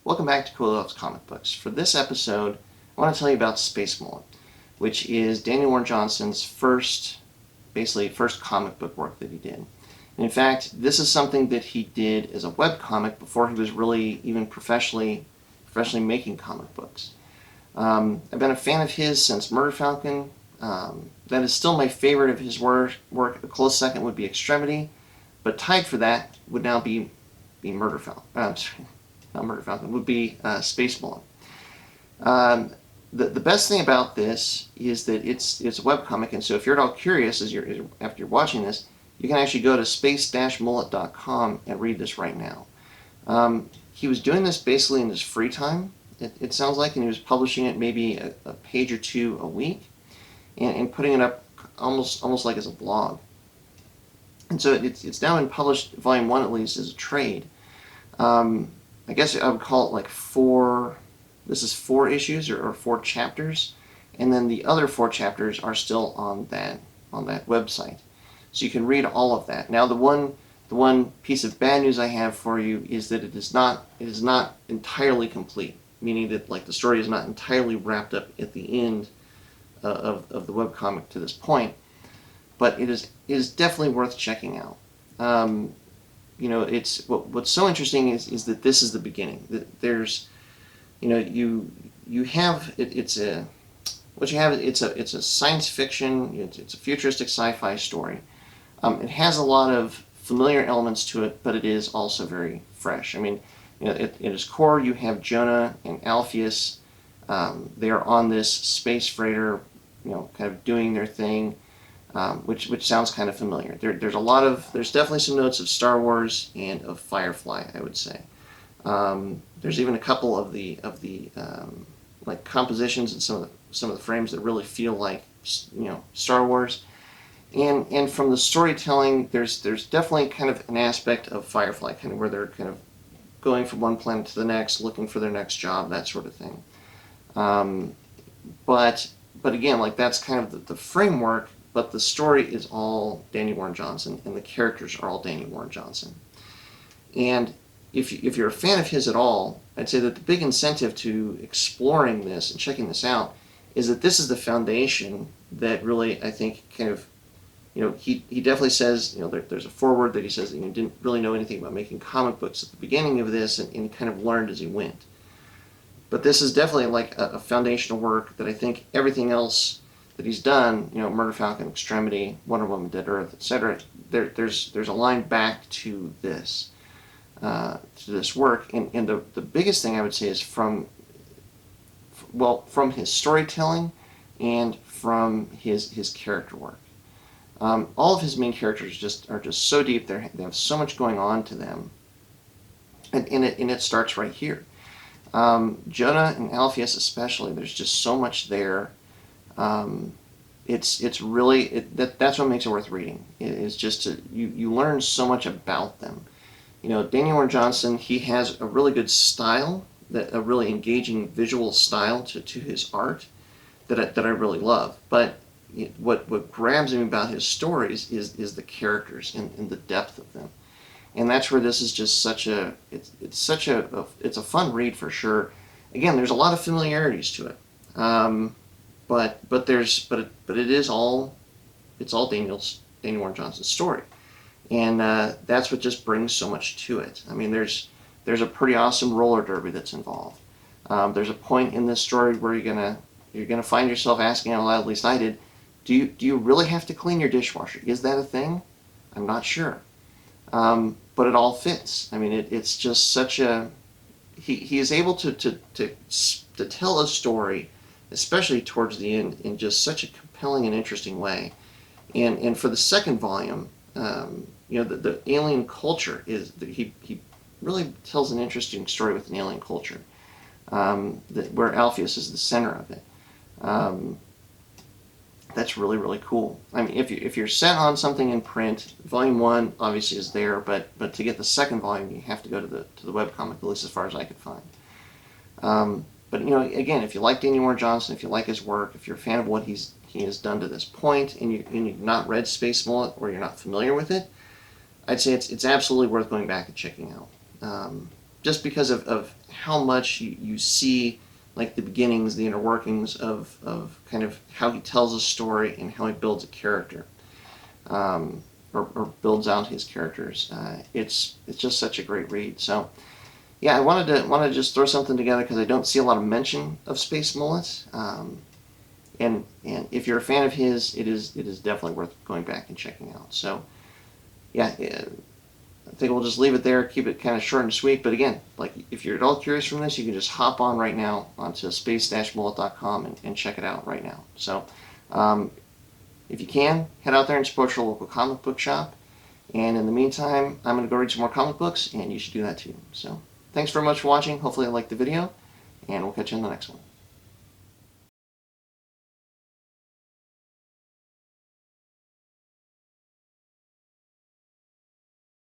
Welcome back to Cool Loves Comic Books. For this episode, I want to tell you about Space Mullet, which is Daniel Warren Johnson's first comic book work that he did. And in fact, this is something that he did as a webcomic before he was really even professionally making comic books. I've been a fan of his since Murder Falcon. That is still my favorite of his work. A close second would be Extremity, but tied for that would now be Murder Falcon. Not Murder Falcon, would be Space Mullet. The best thing about this is that it's a webcomic, and so if you're at all curious after you're watching this, you can actually go to space-mullet.com and read this right now. He was doing this basically in his free time, it sounds like, and he was publishing it maybe a page or two a week, and putting it up almost like as a blog. And so it's now been published, volume 1 at least, as a trade. I guess I would call it like this is 4 issues or 4 chapters, and then the other 4 chapters are still on that website. So you can read all of that. Now the one piece of bad news I have for you is that it is not entirely complete, meaning that like the story is not entirely wrapped up at the end of the webcomic to this point, but it is definitely worth checking out. It's what's so interesting is that this is the beginning. That there's, you have it's a science fiction. It's a futuristic sci-fi story. It has a lot of familiar elements to it, but it is also very fresh. I mean, at its core, you have Jonah and Alpheus. They are on this space freighter, kind of doing their thing. Which sounds kind of familiar. There's definitely some notes of Star Wars and of Firefly, I would say. There's even a couple of the like compositions and some of the frames that really feel like Star Wars. And from the storytelling, there's definitely kind of an aspect of Firefly, kind of where they're kind of going from one planet to the next, looking for their next job, that sort of thing. But again, like that's kind of the framework. But the story is all Daniel Warren Johnson, and the characters are all Daniel Warren Johnson. And if you're a fan of his at all, I'd say that the big incentive to exploring this and checking this out is that this is the foundation that really, I think, kind of, he definitely says, there's a foreword that he says that he didn't really know anything about making comic books at the beginning of this, and kind of learned as he went. But this is definitely like a foundational work that I think everything else that he's done, Murder Falcon, Extremity, Wonder Woman, Dead Earth, etc. There's a line back to this work, and the biggest thing I would say is from his storytelling and from his character work. All of his main characters are just so deep. They have so much going on to them, and it starts right here. Jonah and Alpheus especially. There's just so much there. It's really that's what makes it worth reading. It's just you learn so much about them. Daniel Warren Johnson, he has a really good style, a really engaging visual style to his art that I really love. But what grabs me about his stories is the characters and the depth of them, and that's where this is just it's a fun read for sure. Again, there's a lot of familiarities to it. But it is all Daniel Warren Johnson's story, and that's what just brings so much to it. I mean, there's a pretty awesome roller derby that's involved. There's a point in this story where you're gonna find yourself asking out loud, at least I did, do you really have to clean your dishwasher? Is that a thing? I'm not sure, but it all fits. I mean, it's just such a he is able to tell a story, especially towards the end, in just such a compelling and interesting way. And for the second volume, the alien culture he really tells an interesting story with an alien culture, where Alpheus is the center of it. That's really, really cool. I mean, if you're set on something in print, volume 1 obviously is there, but to get the second volume, you have to go to the webcomic, at least as far as I could find. But again, if you like Daniel Warren Johnson, if you like his work, if you're a fan of what he has done to this point, and you've not read Space Mullet or you're not familiar with it, I'd say it's absolutely worth going back and checking out. Just because of how much you see like the beginnings, the inner workings of kind of how he tells a story and how he builds a character, or builds out his characters. It's just such a great read. So yeah, I wanted to just throw something together because I don't see a lot of mention of Space Mullet. And if you're a fan of his, it is definitely worth going back and checking out. So yeah, I think we'll just leave it there, keep it kind of short and sweet. But again, like if you're at all curious from this, you can just hop on right now onto space-mullet.com and check it out right now. So if you can, head out there and support your local comic book shop. And in the meantime, I'm going to go read some more comic books, and you should do that too. So thanks very much for watching. Hopefully you liked the video, and we'll catch you in the next one.